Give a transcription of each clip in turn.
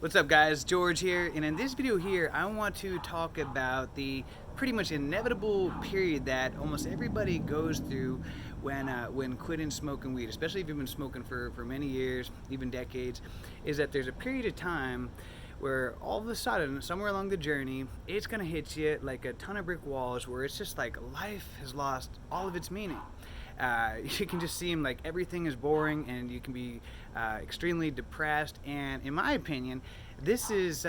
What's up, guys? George here, and in this video here I want to talk about the pretty much inevitable period that almost everybody goes through when quitting smoking weed, especially if you've been smoking for many years, even decades. Is that there's a period of time where all of a sudden, somewhere along the journey, it's gonna hit you like a ton of brick walls, where it's just like life has lost all of its meaning. You can just seem like everything is boring, and you can be extremely depressed. And in my opinion, this is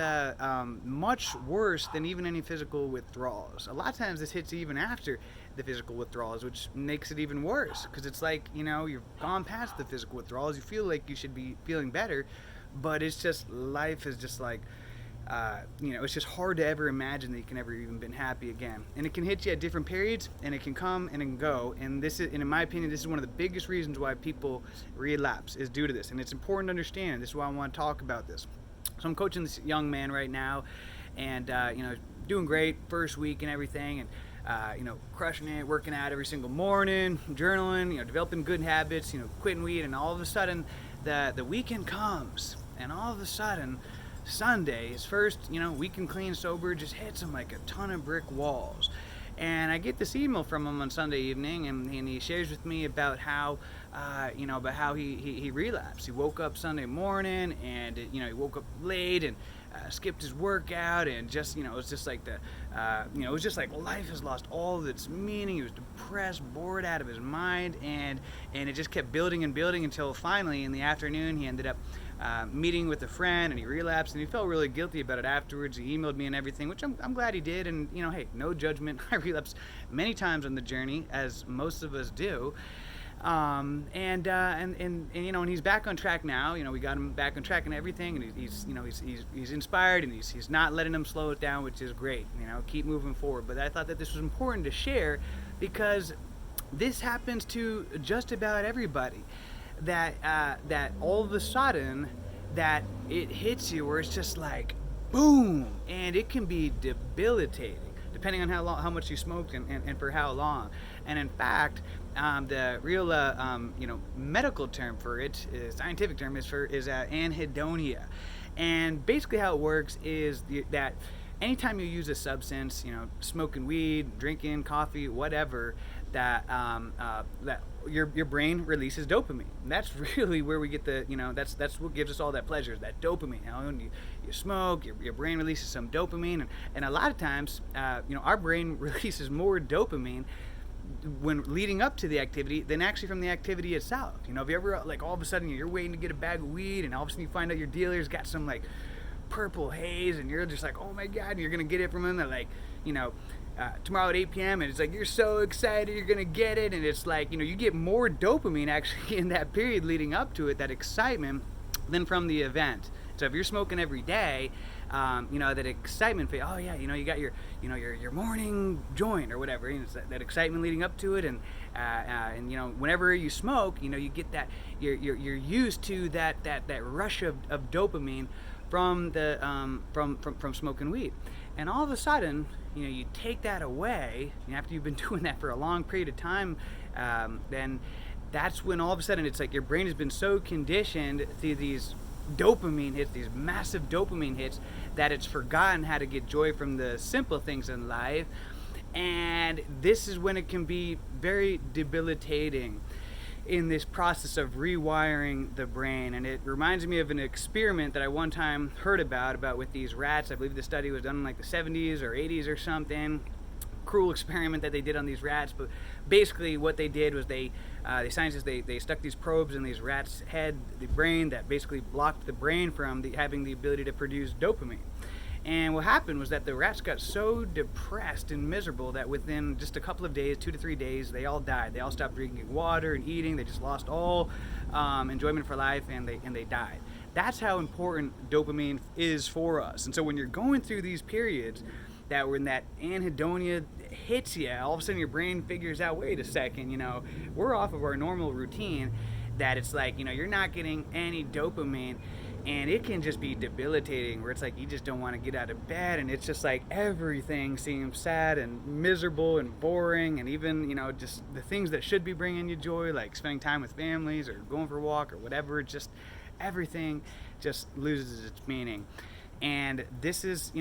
much worse than even any physical withdrawals. A lot of times this hits even after the physical withdrawals, which makes it even worse, because it's like, you've gone past the physical withdrawals. You feel like you should be feeling better, but it's just life is just like it's just hard to ever imagine that you can ever even been happy again. And it can hit you at different periods, and it can come and it can go. And in my opinion, this is one of the biggest reasons why people relapse, is due to this. And it's important to understand. This is why I want to talk about this. So I'm coaching this young man right now, and doing great first week and everything, and crushing it, working out every single morning, journaling, developing good habits, quitting weed. And all of a sudden, the weekend comes, and all of a sudden, Sunday, his first, weekend clean sober, just hits him like a ton of brick walls. And I get this email from him on Sunday evening, and he shares with me about how, he relapsed. He woke up Sunday morning, and he woke up late and skipped his workout, and just, it was just like it was just like life has lost all of its meaning. He was depressed, bored out of his mind, and it just kept building and building until finally in the afternoon he ended up meeting with a friend, and he relapsed, and he felt really guilty about it afterwards. He emailed me and everything, which I'm glad he did. And hey, no judgment. I relapsed many times on the journey, as most of us do. And he's back on track now. We got him back on track and everything, and he's inspired, and he's not letting him slow it down, which is great. Keep moving forward. But I thought that this was important to share, because this happens to just about everybody. That all of a sudden that it hits you, where it's just like boom, and it can be debilitating depending on how much you smoked, and for how long. And in fact, the real medical term for it, scientific term, is anhedonia. And basically how it works is that anytime you use a substance, smoking weed, drinking coffee, whatever, that your brain releases dopamine. And that's really where we get that's what gives us all that pleasure, is that dopamine. When you smoke, your brain releases some dopamine, and a lot of times, our brain releases more dopamine when leading up to the activity than actually from the activity itself. If you ever, like, all of a sudden you're waiting to get a bag of weed, and all of a sudden you find out your dealer's got some like purple haze, and you're just like, oh my god, and you're gonna get it from him. They're like, tomorrow at 8 p.m. and it's like you're so excited you're gonna get it, and it's like, you get more dopamine actually in that period leading up to it, that excitement, than from the event. So if you're smoking every day, that excitement, oh yeah, you got your morning joint or whatever, and it's that excitement leading up to it, and whenever you smoke, you get that, you're used to that rush of dopamine from the from smoking weed. And all of a sudden, you take that away, and after you've been doing that for a long period of time, then that's when all of a sudden it's like your brain has been so conditioned to these dopamine hits, these massive dopamine hits, that it's forgotten how to get joy from the simple things in life. And this is when it can be very debilitating in this process of rewiring the brain. And it reminds me of an experiment that I one time heard about with these rats. I believe the study was done in like the 70s or 80s or something. Cruel experiment that they did on these rats. But basically what they did was the scientists, they stuck these probes in these rats' head, the brain, that basically blocked the brain from having the ability to produce dopamine. And what happened was that the rats got so depressed and miserable that within just a couple of days, 2 to 3 days, they all died. They all stopped drinking water and eating. They just lost all enjoyment for life, and they died. That's how important dopamine is for us. And so when you're going through these periods that when that anhedonia hits you, all of a sudden your brain figures out, wait a second, we're off of our normal routine, that it's like, you're not getting any dopamine. And it can just be debilitating, where it's like you just don't want to get out of bed, and it's just like everything seems sad and miserable and boring, and even, just the things that should be bringing you joy, like spending time with families or going for a walk or whatever, just everything just loses its meaning. And this is,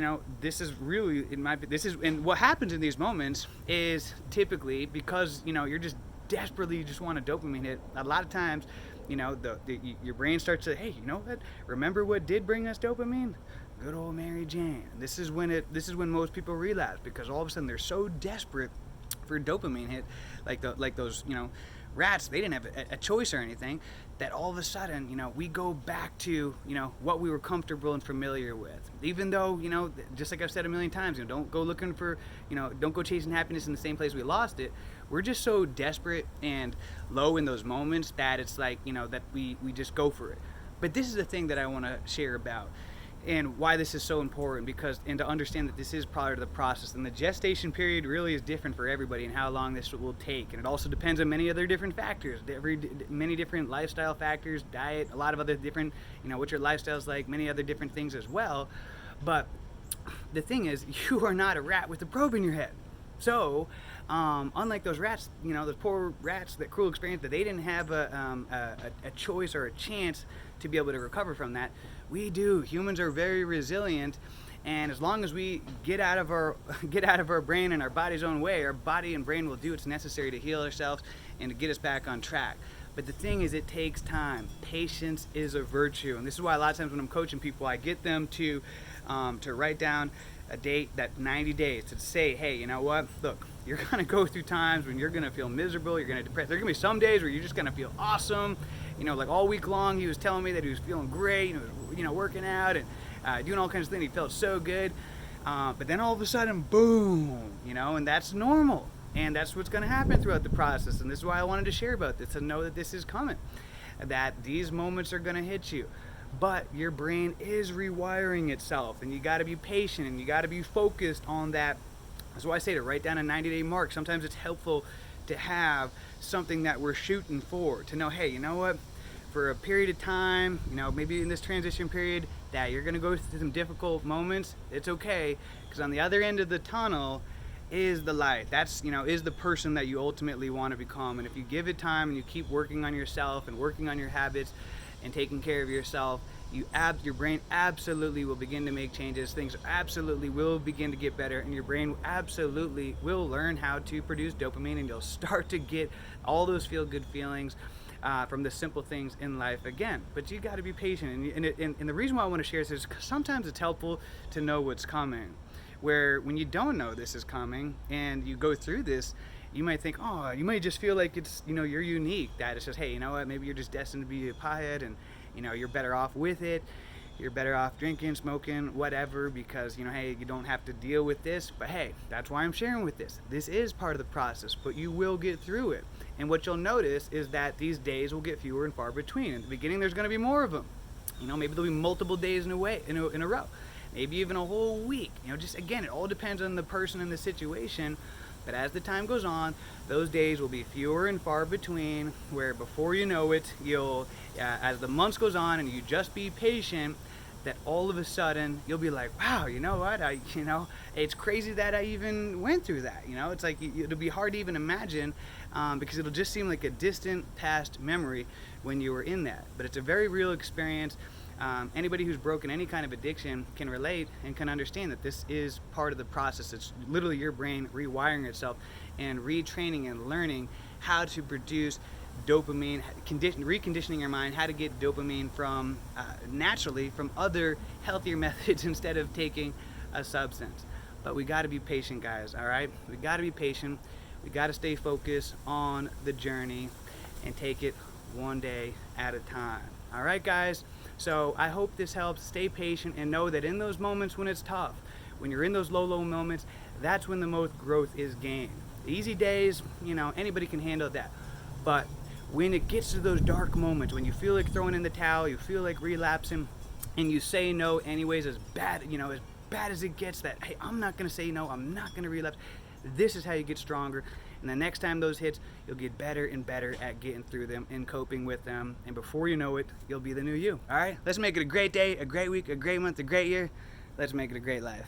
this is really, and what happens in these moments is typically because, you're just desperately, you just want a dopamine hit. A lot of times, your brain starts to, hey, you know what? Remember what did bring us dopamine? Good old Mary Jane. This is when most people relapse, because all of a sudden they're so desperate for a dopamine hit, like those, rats, they didn't have a choice or anything, that all of a sudden, we go back to, what we were comfortable and familiar with. Even though, just like I've said a million times, don't go looking for, don't go chasing happiness in the same place we lost it. We're just so desperate and low in those moments that it's like, that we just go for it. But this is the thing that I want to share about, and why this is so important, and to understand that this is part of the process, and the gestation period really is different for everybody and how long this will take, and it also depends on many other different factors, many different lifestyle factors, diet, a lot of other different, what your lifestyle's like, many other different things as well. But the thing is, you are not a rat with a probe in your head. So, unlike those rats, those poor rats, that cruel experience, that they didn't have a choice or a chance to be able to recover from that, we do. Humans are very resilient, and as long as we get out of our brain and our body's own way, our body and brain will do what's necessary to heal ourselves and to get us back on track. But the thing is, it takes time. Patience is a virtue, and this is why a lot of times when I'm coaching people, I get them to write down a date, that 90 days, to say, hey, you know what? Look, you're gonna go through times when you're gonna feel miserable, you're gonna depress. There are gonna be some days where you're just gonna feel awesome. Like all week long, he was telling me that he was feeling great, working out and doing all kinds of things. He felt so good. But then all of a sudden, boom, and that's normal. And that's what's gonna happen throughout the process. And this is why I wanted to share about this, to know that this is coming, that these moments are gonna hit you. But your brain is rewiring itself, and you got to be patient, and you got to be focused on that. That's why I say to write down a 90-day mark. Sometimes it's helpful to have something that we're shooting for, to know, hey, you know what, for a period of time, maybe in this transition period, that you're going to go through some difficult moments. It's okay, because on the other end of the tunnel is the light. That's, is the person that you ultimately want to become. And if you give it time and you keep working on yourself and working on your habits and taking care of yourself, your brain absolutely will begin to make changes. Things absolutely will begin to get better, and your brain absolutely will learn how to produce dopamine, and you'll start to get all those feel-good feelings from the simple things in life again. But you got to be patient, and the reason why I want to share this is because sometimes it's helpful to know what's coming. Where when you don't know this is coming and you go through this, you might think, you might just feel like it's, you're unique. That it's just, hey, you know what, maybe you're just destined to be a pothead, and, you're better off with it. You're better off drinking, smoking, whatever, because, hey, you don't have to deal with this. But hey, that's why I'm sharing with this. This is part of the process, but you will get through it. And what you'll notice is that these days will get fewer and far between. In the beginning, there's going to be more of them. Maybe there'll be multiple days in a row. Maybe even a whole week. Just again, it all depends on the person and the situation. But as the time goes on, those days will be fewer and far between, where before you know it, you'll, as the months goes on and you just be patient, that all of a sudden you'll be like, wow, you know what, it's crazy that I even went through that. It's like, it'll be hard to even imagine, because it'll just seem like a distant past memory when you were in that. But it's a very real experience. Anybody who's broken any kind of addiction can relate and can understand that this is part of the process. It's literally your brain rewiring itself and retraining and learning how to produce dopamine, reconditioning your mind, how to get dopamine from naturally from other healthier methods instead of taking a substance. But we got to be patient, guys. All right, we got to be patient. We got to stay focused on the journey and take it one day at a time. All right, guys. So I hope this helps. Stay patient and know that in those moments when it's tough, when you're in those low moments, that's when the most growth is gained. The easy days, anybody can handle that. But when it gets to those dark moments, when you feel like throwing in the towel, you feel like relapsing, and you say no anyways, as bad as it gets, that, hey, I'm not going to say no, I'm not going to relapse. This is how you get stronger. And the next time those hits, you'll get better and better at getting through them and coping with them. And before you know it, you'll be the new you. All right? Let's make it a great day, a great week, a great month, a great year. Let's make it a great life.